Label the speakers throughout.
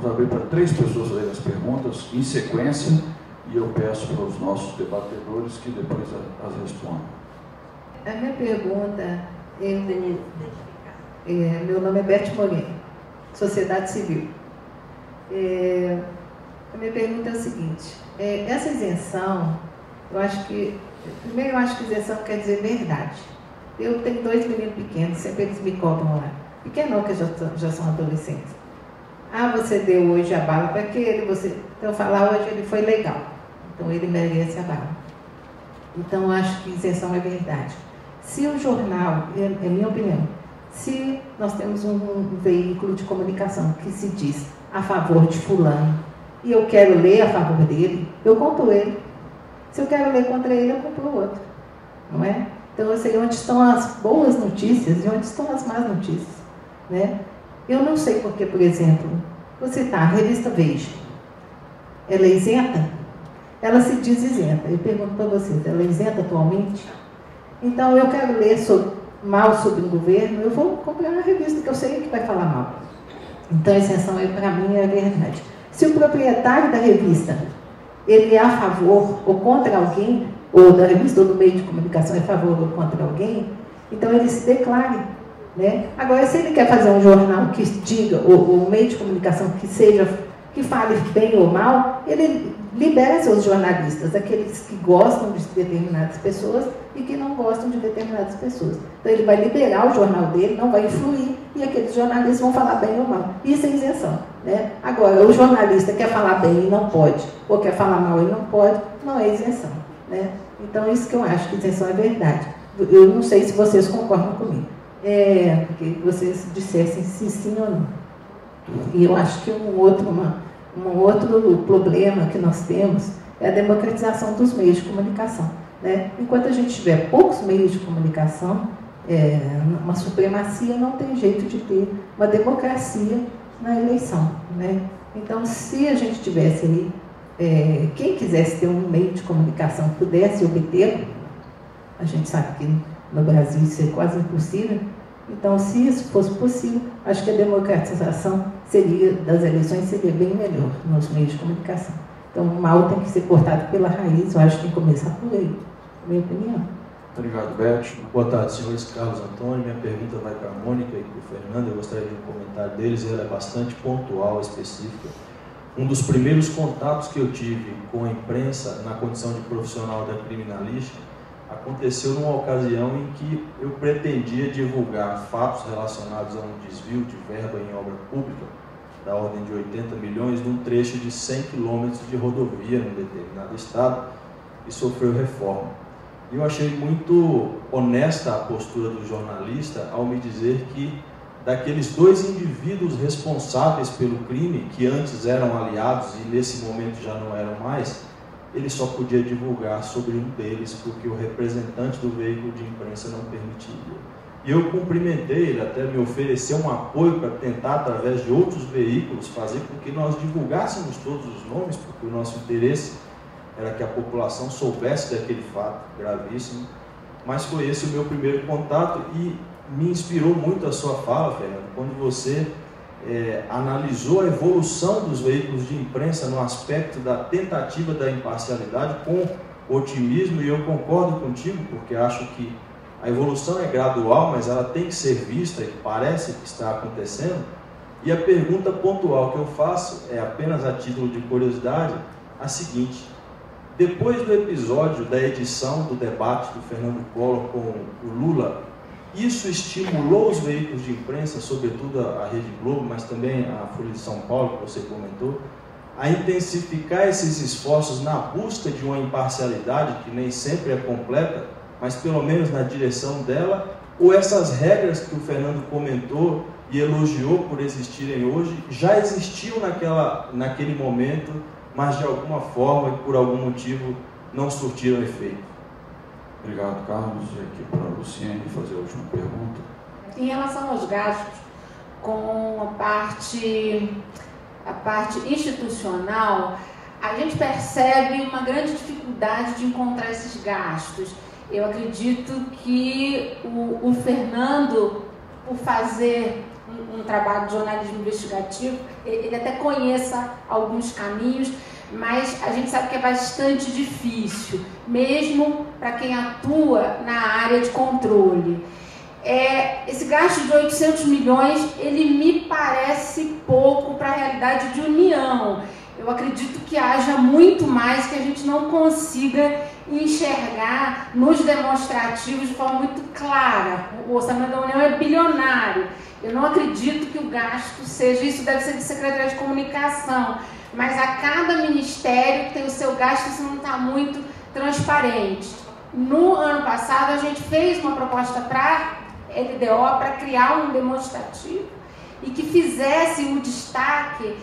Speaker 1: vamos abrir para 3 pessoas fazerem as perguntas em sequência e eu peço para os nossos debatedores que depois as respondam.
Speaker 2: A minha pergunta meu nome é Beth Moreno, Sociedade Civil. A minha pergunta é o seguinte, essa isenção, primeiro eu acho que isenção quer dizer verdade. Eu tenho 2 meninos pequenos, sempre eles me cobram lá. Pequeno não, que já são adolescentes. Você deu hoje a bala para aquele, então eu falo, hoje ele foi legal, então ele merece a bala. Então eu acho que isenção é verdade. Se o jornal, é minha opinião, se nós temos um veículo de comunicação que se diz a favor de fulano, e eu quero ler a favor dele, eu compro ele. Se eu quero ler contra ele, eu compro o outro. Não é? Então eu sei onde estão as boas notícias e onde estão as más notícias. Né? Eu não sei porque, por exemplo, vou citar a revista Veja. Ela é isenta? Ela se diz isenta. Eu pergunto para vocês, ela é isenta atualmente? Então eu quero ler mal sobre o governo, eu vou comprar uma revista que eu sei que vai falar mal. Então a isenção, para mim, é verdade. Se o proprietário da revista ele é a favor ou contra alguém, ou da revista ou do meio de comunicação é a favor ou contra alguém, então ele se declare. Né? Agora, se ele quer fazer um jornal que diga, ou meio de comunicação que fale bem ou mal, ele libera seus jornalistas, aqueles que gostam de determinadas pessoas e que não gostam de determinadas pessoas. Então ele vai liberar o jornal dele, não vai influir, e aqueles jornalistas vão falar bem ou mal. Isso é isenção. Né? Agora, o jornalista quer falar bem e não pode, ou quer falar mal e não pode, não é isenção. Né? Então, isso que eu acho que isenção é verdade. Eu não sei se vocês concordam comigo. Porque vocês dissessem se sim ou não. E eu acho que um outro problema que nós temos é a democratização dos meios de comunicação. Né? Enquanto a gente tiver poucos meios de comunicação, uma supremacia, não tem jeito de ter uma democracia na eleição. Né? Então, se a gente tivesse aí, quem quisesse ter um meio de comunicação pudesse obter, a gente sabe que no Brasil isso é quase impossível. Então, se isso fosse possível, acho que a democratização das eleições seria bem melhor nos meios de comunicação. Então, o mal tem que ser cortado pela raiz, eu acho que tem que começar por aí, na minha opinião.
Speaker 1: Obrigado, Beth.
Speaker 3: Boa tarde, senhores. Carlos Antônio. Minha pergunta vai para a Mônica e para o Fernando. Eu gostaria de um comentário deles, ela é bastante pontual, específica. Um dos primeiros contatos que eu tive com a imprensa na condição de profissional da criminalística aconteceu numa ocasião em que eu pretendia divulgar fatos relacionados a um desvio de verba em obra pública da ordem de 80 milhões num trecho de 100 quilômetros de rodovia num determinado estado e sofreu reforma. E eu achei muito honesta a postura do jornalista ao me dizer que daqueles 2 indivíduos responsáveis pelo crime, que antes eram aliados e nesse momento já não eram mais, ele só podia divulgar sobre um deles porque o representante do veículo de imprensa não permitiria. E eu cumprimentei, ele até me ofereceu um apoio para tentar, através de outros veículos, fazer com que nós divulgássemos todos os nomes, porque o nosso interesse era que a população soubesse daquele fato gravíssimo. Mas foi esse o meu primeiro contato e me inspirou muito a sua fala, Fernando, quando você analisou a evolução dos veículos de imprensa no aspecto da tentativa da imparcialidade com otimismo, e eu concordo contigo, porque acho que a evolução é gradual, mas ela tem que ser vista e parece que está acontecendo. E a pergunta pontual que eu faço é apenas a título de curiosidade, a seguinte: depois do episódio da edição do debate do Fernando Collor com o Lula, isso estimulou os veículos de imprensa, sobretudo a Rede Globo, mas também a Folha de São Paulo, que você comentou, a intensificar esses esforços na busca de uma imparcialidade que nem sempre é completa, mas pelo menos na direção dela, ou essas regras que o Fernando comentou e elogiou por existirem hoje, já existiam naquele momento, mas de alguma forma e por algum motivo não surtiram efeito?
Speaker 1: Obrigado, Carlos. E aqui para a Luciene fazer a última pergunta.
Speaker 4: Em relação aos gastos, com a parte institucional, a gente percebe uma grande dificuldade de encontrar esses gastos. Eu acredito que o Fernando, por fazer um trabalho de jornalismo investigativo, ele até conheça alguns caminhos, mas a gente sabe que é bastante difícil, mesmo para quem atua na área de controle. Esse gasto de 800 milhões, ele me parece pouco para a realidade de União. Eu acredito que haja muito mais que a gente não consiga enxergar nos demonstrativos de forma muito clara. O orçamento da União é bilionário. Eu não acredito que o gasto seja, isso deve ser de Secretaria de Comunicação, mas a cada ministério tem o seu gasto, isso não está muito transparente. No ano passado, a gente fez uma proposta para LDO, para criar um demonstrativo e que fizesse o destaque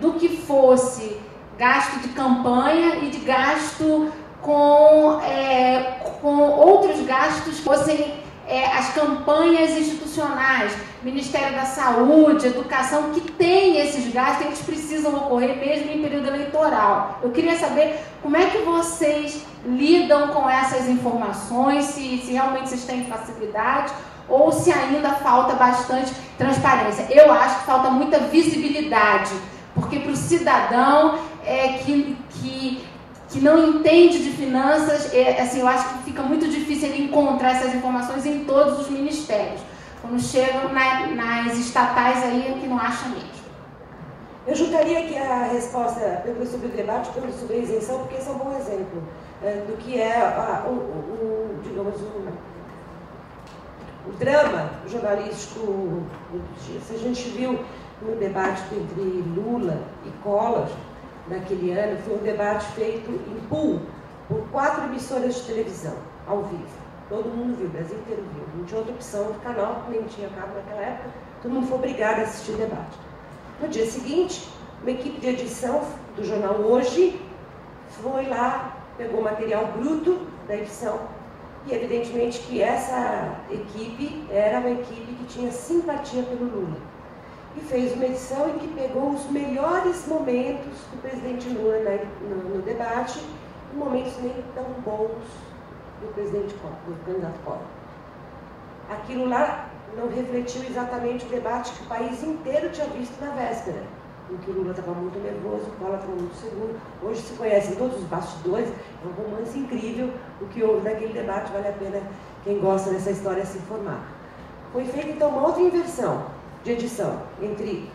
Speaker 4: do que fosse gasto de campanha e de gasto com outros gastos que fossem as campanhas institucionais, Ministério da Saúde, Educação, que tem esses gastos, eles precisam ocorrer mesmo em período eleitoral. Eu queria saber como é que vocês lidam com essas informações, se realmente vocês têm facilidade ou se ainda falta bastante transparência. Eu acho que falta muita visibilidade, porque para o cidadão que não entende de finanças, assim, eu acho que fica muito difícil ele encontrar essas informações em todos os ministérios. Quando chegam nas estatais, aí é que não acha mesmo.
Speaker 5: Eu juntaria aqui a resposta sobre o debate, sobre a isenção, porque esse é um bom exemplo do que é o drama jornalístico dos dias. A gente viu no debate entre Lula e Collor, naquele ano, foi um debate feito em pool por 4 emissoras de televisão, ao vivo. Todo mundo viu, o Brasil inteiro viu. Não tinha outra opção do canal, nem tinha cabo naquela época, todo mundo foi obrigado a assistir o debate. No dia seguinte, uma equipe de edição do jornal Hoje foi lá, pegou material bruto da edição e, evidentemente, que essa equipe era uma equipe que tinha simpatia pelo Lula. E fez uma edição em que pegou os melhores momentos do presidente Lula no debate, e momentos nem tão bons do presidente Collor, do candidato Collor. Aquilo lá não refletiu exatamente o debate que o país inteiro tinha visto na véspera, em que o Lula estava muito nervoso, o Collor estava muito seguro. Hoje se conhecem todos os bastidores, é um romance incrível. O que houve naquele debate, vale a pena quem gosta dessa história se informar. Foi feita então uma outra inversão de edição, entre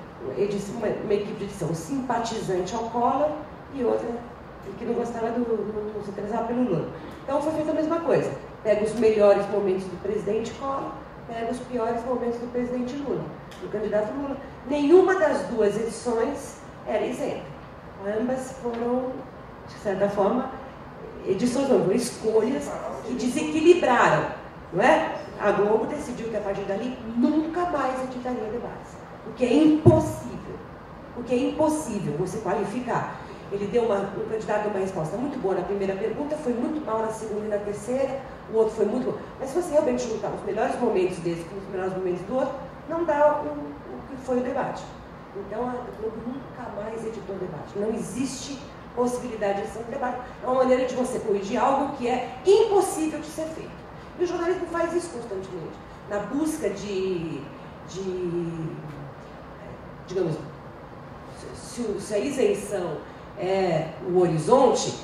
Speaker 5: uma equipe de edição simpatizante ao Collor e outra que não gostava não se interessava pelo Lula. Então foi feita a mesma coisa. Pega os melhores momentos do presidente Collor, pega os piores momentos do presidente Lula, do candidato Lula. Nenhuma das duas edições era isenta. Ambas foram, de certa forma, edições não, foram escolhas que desequilibraram, não é? A Globo decidiu que a partir dali nunca mais editaria debates, o que é impossível. O que é impossível você qualificar. Ele deu um candidato deu uma resposta muito boa na primeira pergunta, foi muito mal na segunda e na terceira, o outro foi muito bom. Mas se você realmente juntar os melhores momentos desse com os melhores momentos do outro, não dá o que foi o debate. Então a Globo nunca mais editou debate. Não existe possibilidade de ser um debate. É uma maneira de você corrigir algo que é impossível de ser feito. E o jornalismo faz isso constantemente. Na busca digamos, se a isenção é o horizonte,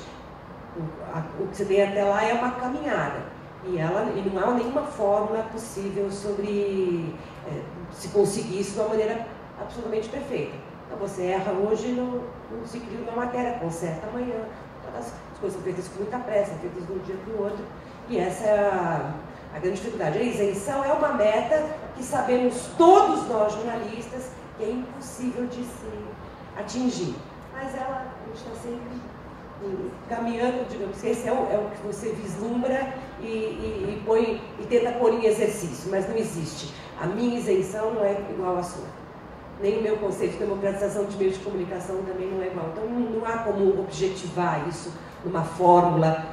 Speaker 5: o que você tem até lá é uma caminhada. E não há nenhuma fórmula possível sobre se conseguir isso de uma maneira absolutamente perfeita. Então você erra hoje, não se cria uma matéria, conserta amanhã. As coisas são feitas com muita pressa, feitas de um dia para o outro. E essa é a grande dificuldade. A isenção é uma meta que sabemos todos nós jornalistas que é impossível de se atingir. Mas a gente está sempre caminhando, digamos que esse é o que você vislumbra e tenta pôr em exercício, mas não existe. A minha isenção não é igual à sua. Nem o meu conceito de democratização de meios de comunicação também não é igual. Então não há como objetivar isso numa fórmula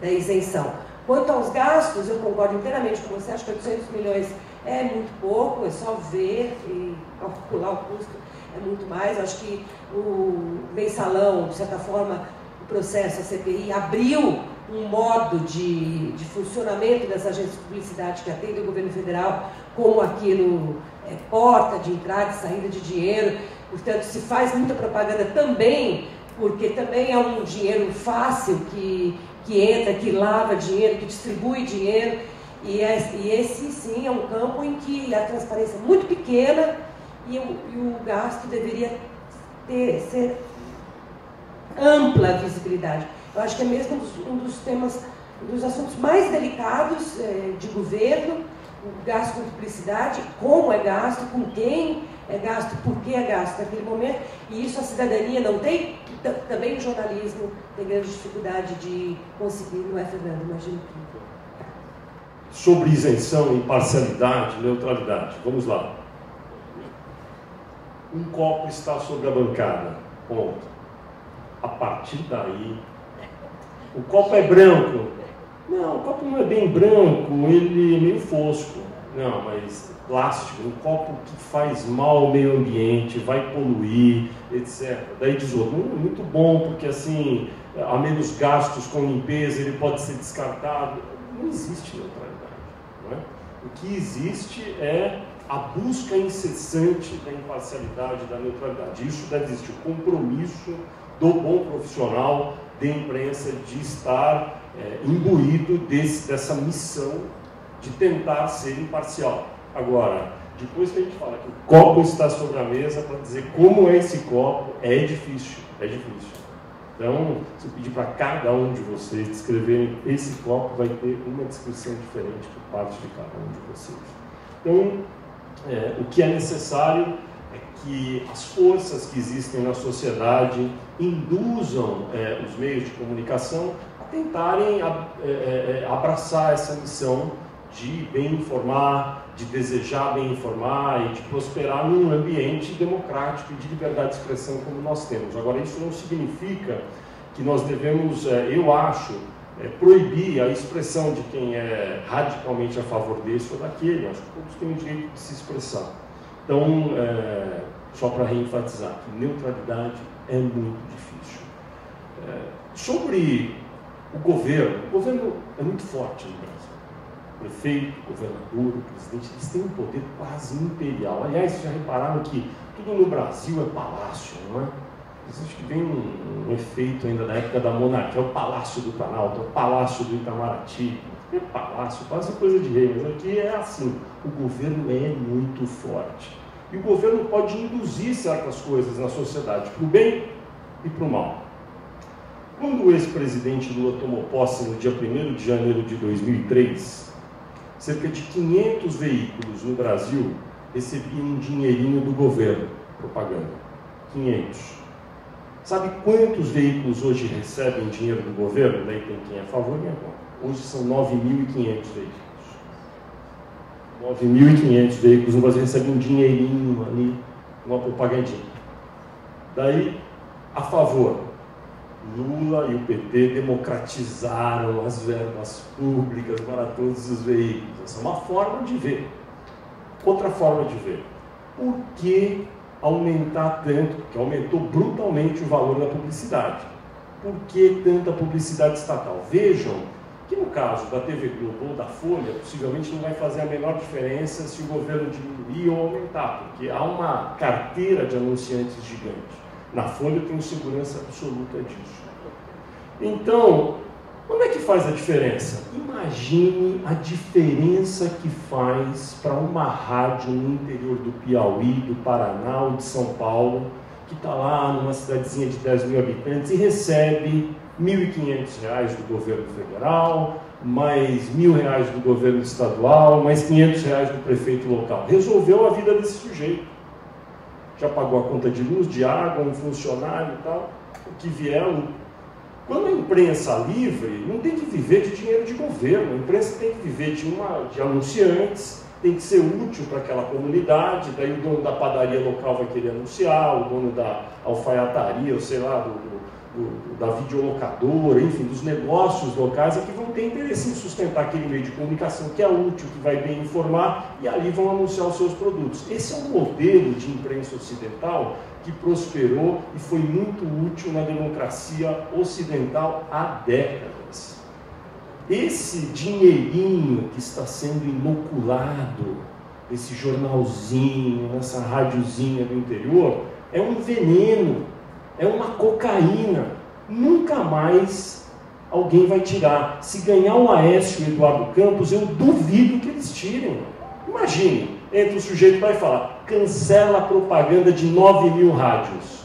Speaker 5: da isenção. Quanto aos gastos, eu concordo inteiramente com você, acho que 800 milhões é muito pouco, é só ver e calcular o custo, é muito mais. Acho que o mensalão, de certa forma, o processo, a CPI, abriu um modo de funcionamento das agências de publicidade que atendem o governo federal como aquilo é porta de entrada e saída de dinheiro, portanto se faz muita propaganda também, porque também é um dinheiro fácil que entra, que lava dinheiro, que distribui dinheiro, e esse sim é um campo em que a transparência é muito pequena e o gasto deveria ser ampla visibilidade. Eu acho que é mesmo um dos temas, um dos assuntos mais delicados de governo, o gasto com publicidade, como é gasto, com quem é gasto, por que é gasto naquele momento, e isso a cidadania não tem, também o jornalismo tem grande dificuldade de conseguir, não é, Fernando? Imagino que...
Speaker 6: Sobre isenção, imparcialidade, neutralidade, vamos lá. Um copo está sobre a bancada, ponto. A partir daí, o copo é branco. Não, o copo não é bem branco, ele é meio fosco. Não, mas plástico, um copo que faz mal ao meio ambiente, vai poluir, etc. Daí diz outro, muito bom, porque assim, há menos gastos com limpeza, ele pode ser descartado. Não existe neutralidade, não é? O que existe é a busca incessante da imparcialidade, da neutralidade. Isso deve existir, o compromisso do bom profissional de imprensa de estar imbuído dessa missão de tentar ser imparcial. Agora, depois que a gente fala que o copo está sobre a mesa, para dizer como é esse copo, é difícil, é difícil. Então, se eu pedir para cada um de vocês descreverem esse copo, vai ter uma descrição diferente por parte de cada um de vocês. Então, o que é necessário é que as forças que existem na sociedade induzam os meios de comunicação a tentarem abraçar essa missão de bem informar, de desejar bem informar e de prosperar num ambiente democrático e de liberdade de expressão como nós temos. Agora, isso não significa que nós devemos, eu acho, proibir a expressão de quem é radicalmente a favor desse ou daquele. Acho que todos têm o direito de se expressar. Então, só para reenfatizar, que neutralidade é muito difícil. Sobre o governo é muito forte no Brasil. O prefeito, o governador, o presidente, eles têm um poder quase imperial. Aliás, vocês já repararam que tudo no Brasil é palácio, não é? Existe que vem um efeito ainda da época da monarquia, é o Palácio do Planalto, é o Palácio do Itamaraty. É palácio, quase coisa de rei, mas aqui é assim, o governo é muito forte. E o governo pode induzir certas coisas na sociedade, para o bem e para o mal. Quando o ex-presidente Lula tomou posse no dia 1º de janeiro de 2003, cerca de 500 veículos no Brasil recebiam um dinheirinho do governo, propaganda. 500. Sabe quantos veículos hoje recebem dinheiro do governo? Daí tem quem é a favor e quem é contra. Hoje são 9.500 veículos. 9.500 veículos no Brasil recebem um dinheirinho ali, uma propagandinha. Daí, a favor, Lula e o PT democratizaram as verbas públicas para todos os veículos. Essa é uma forma de ver. Outra forma de ver. Por que aumentar tanto? Porque aumentou brutalmente o valor da publicidade. Por que tanta publicidade estatal? Vejam que no caso da TV Globo ou da Folha, possivelmente não vai fazer a menor diferença se o governo diminuir ou aumentar, porque há uma carteira de anunciantes gigante. Na Folha eu tenho segurança absoluta disso. Então, onde é que faz a diferença? Imagine a diferença que faz para uma rádio no interior do Piauí, do Paraná ou de São Paulo, que está lá numa cidadezinha de 10.000 habitantes e recebe R$ 1.500 do governo federal, mais R$ 1.000 do governo estadual, mais R$ 500 do prefeito local. Resolveu a vida desse sujeito. Já pagou a conta de luz, de água, um funcionário e tal, o que vier. Quando a imprensa livre, não tem que viver de dinheiro de governo, a imprensa tem que viver de anunciantes, tem que ser útil para aquela comunidade, daí o dono da padaria local vai querer anunciar, o dono da alfaiataria, ou sei lá, da videolocadora, enfim, dos negócios locais é que vão ter interesse em sustentar aquele meio de comunicação que é útil, que vai bem informar, e ali vão anunciar os seus produtos. Esse é um modelo de imprensa ocidental que prosperou e foi muito útil na democracia ocidental há décadas. Esse dinheirinho que está sendo inoculado esse jornalzinho, nessa rádiozinha do interior, é um veneno, é uma cocaína. Nunca mais alguém vai tirar. Se ganhar o Aécio e o Eduardo Campos, eu duvido que eles tirem. Imagine, entra o sujeito e vai falar, cancela a propaganda de 9 mil rádios.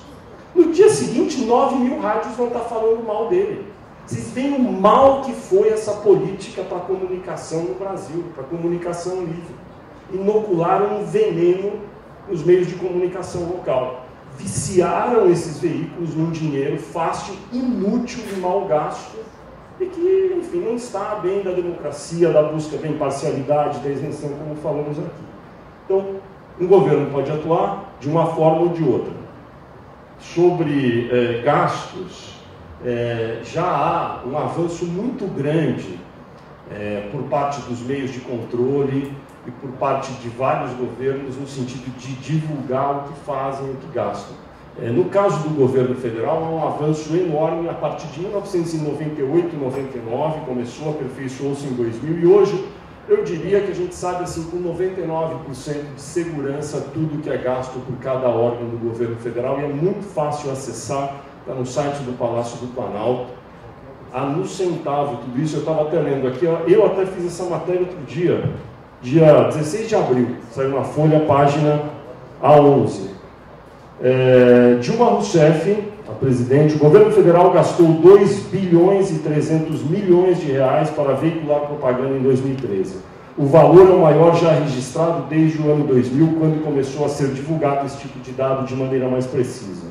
Speaker 6: No dia seguinte, 9 mil rádios vão estar falando mal dele. Vocês veem o mal que foi essa política para a comunicação no Brasil, para a comunicação livre. Inocularam um veneno nos meios de comunicação local. Viciaram esses veículos num dinheiro fácil, inútil e mal gasto, e que, enfim, não está bem da democracia, da busca da imparcialidade, da isenção, como falamos aqui. Então, um governo pode atuar de uma forma ou de outra. Sobre gastos, já há um avanço muito grande por parte dos meios de controle e por parte de vários governos no sentido de divulgar o que fazem e o que gastam. No caso do governo federal, há um avanço enorme a partir de 1998, 99, começou, aperfeiçoou-se em 2000 e hoje eu diria que a gente sabe assim com 99% de segurança tudo que é gasto por cada órgão do governo federal e é muito fácil acessar, está no site do Palácio do Planalto, no centavo tudo isso. Eu estava até lendo aqui, eu até fiz essa matéria outro dia, dia 16 de abril, saiu na Folha, página A11. Dilma Rousseff, a presidente, o governo federal gastou 2 bilhões e 300 milhões de reais para veicular propaganda em 2013. O valor é o maior já registrado desde o ano 2000, quando começou a ser divulgado esse tipo de dado de maneira mais precisa.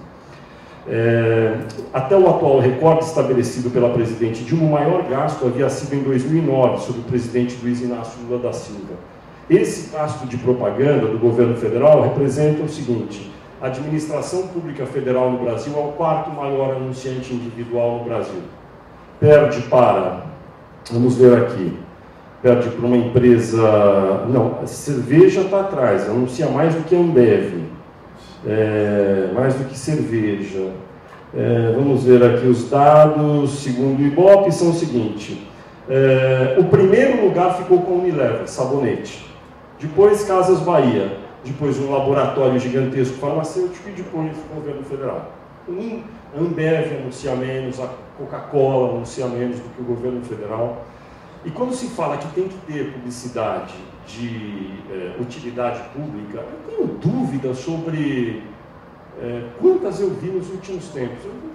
Speaker 6: Até o atual recorde estabelecido pela presidente Dilma, o maior gasto havia sido em 2009, sob o presidente Luiz Inácio Lula da Silva. Esse gasto de propaganda do governo federal representa o seguinte: a administração pública federal no Brasil é o 4º maior anunciante individual no Brasil. Perde para, vamos ver aqui, perde para uma empresa, não, a cerveja está atrás, anuncia mais do que a Ambev, mais do que cerveja. Vamos ver aqui os dados, segundo o Ibope, são o seguinte: o primeiro lugar ficou com Unilever, sabonete, depois Casas Bahia, depois um laboratório gigantesco farmacêutico e depois o governo federal. A Ambev anuncia menos, a Coca-Cola anuncia menos do que o governo federal. E quando se fala que tem que ter publicidade de utilidade pública, eu tenho dúvida sobre quantas eu vi nos últimos tempos. Eu vi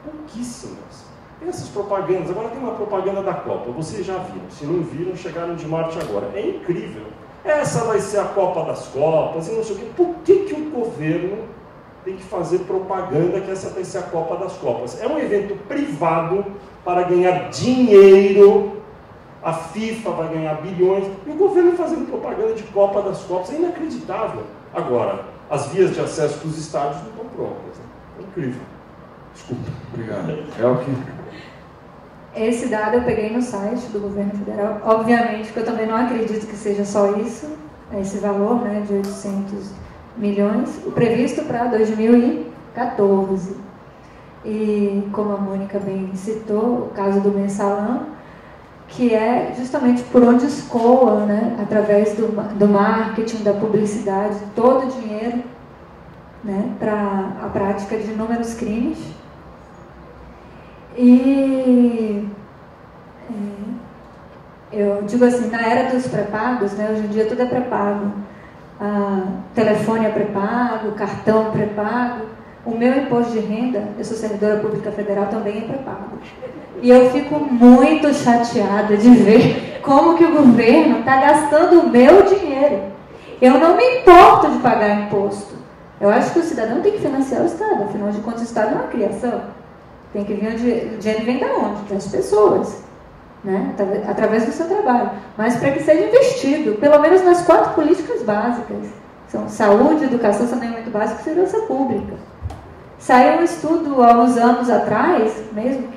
Speaker 6: pouquíssimas. Tem essas propagandas. Agora tem uma propaganda da Copa, vocês já viram. Se não viram, chegaram de Marte agora. É incrível. Essa vai ser a Copa das Copas e não sei o quê. Por que o governo tem que fazer propaganda que essa vai ser a Copa das Copas? É um evento privado para ganhar dinheiro. A FIFA vai ganhar bilhões. E o governo fazendo propaganda de Copa das Copas. É inacreditável. Agora, as vias de acesso para os estádios não estão prontas. Né? É incrível. Desculpa.
Speaker 1: Obrigado. Elke.
Speaker 7: Esse dado eu peguei no site do governo federal. Obviamente que eu também não acredito que seja só isso, esse valor, né, de 800 milhões, o previsto para 2014. E como a Mônica bem citou, o caso do Mensalão, que é justamente por onde escoa, né, através do marketing, da publicidade, todo o dinheiro, né, para a prática de inúmeros crimes. E eu digo assim, na era dos pré-pagos, né, hoje em dia tudo é pré-pago, telefone é pré-pago, cartão pré-pago, o meu imposto de renda, eu sou servidora pública federal, também é pré-pago. E eu fico muito chateada de ver como que o governo está gastando o meu dinheiro. Eu não me importo de pagar imposto. Eu acho que o cidadão tem que financiar o Estado, afinal de contas o Estado é uma criação. Tem que vir o dinheiro vem da onde? Das pessoas, né? Através do seu trabalho. Mas para que seja investido, pelo menos nas 4 políticas básicas. São saúde, educação, saneamento básico e segurança pública. Saiu um estudo há uns anos atrás, mesmo,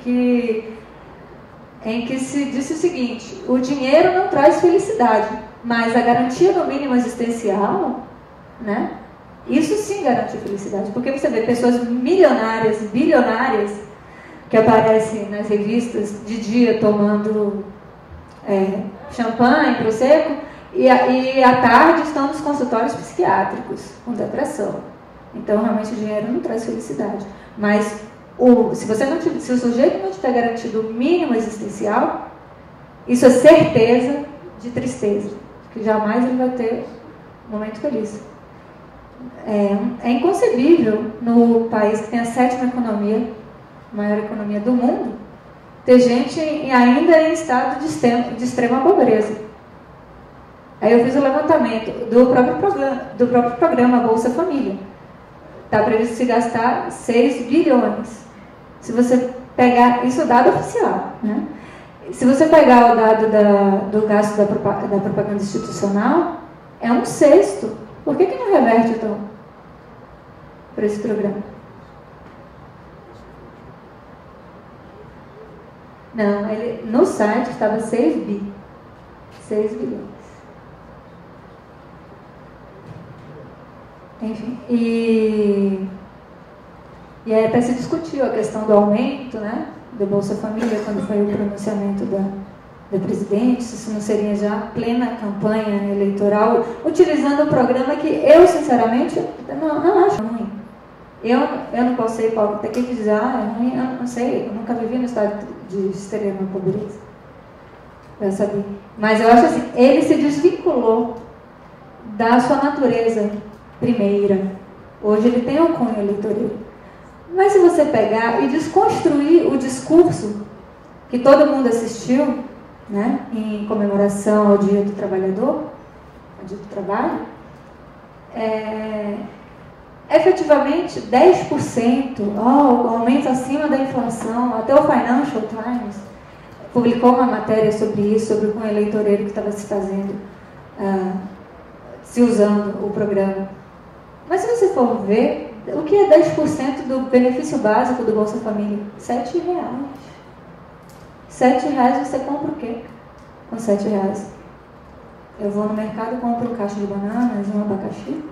Speaker 7: em que se disse o seguinte: o dinheiro não traz felicidade, mas a garantia do mínimo existencial, né? Isso sim garante felicidade, porque você vê pessoas milionárias, bilionárias, que aparecem nas revistas de dia tomando champanhe, prosecco, E à tarde estão nos consultórios psiquiátricos, com depressão. Então, realmente, o dinheiro não traz felicidade. Mas, se o sujeito não tiver garantido o mínimo existencial, isso é certeza de tristeza, que jamais ele vai ter um momento feliz. É inconcebível, no país que tem a 7ª economia, maior economia do mundo, ter gente ainda em estado de extrema pobreza. Aí eu fiz o levantamento do próprio programa Bolsa Família. Está previsto se gastar 6 bilhões. Se você pegar, isso é dado oficial, né? Se você pegar o dado do gasto da propaganda institucional, é 1/6. Por que não reverte, então, para esse programa? Não, no site estava 6 bilhões. Enfim, e aí até se discutiu a questão do aumento, né, do Bolsa Família, quando foi o pronunciamento da presidente, se isso não seria já plena campanha eleitoral, utilizando um programa que eu, sinceramente, não acho ruim. Eu não posso ser hipócrita aqui que diz, é ruim, eu não sei, eu nunca vivi no estado de extrema pobreza, para saber. Mas eu acho assim, ele se desvinculou da sua natureza primeira. Hoje ele tem um cunho eleitoreiro. Mas se você pegar e desconstruir o discurso que todo mundo assistiu, né, em comemoração ao Dia do Trabalhador, ao Dia do Trabalho, efetivamente 10%, aumento acima da inflação. Até o Financial Times publicou uma matéria sobre isso, sobre o cunho eleitoreiro que estava se fazendo, se usando o programa. Mas se você for ver, o que é 10% do benefício básico do Bolsa Família? R$7. R$7 você compra o quê com R$7? Eu vou no mercado e compro um caixa de bananas, um abacaxi.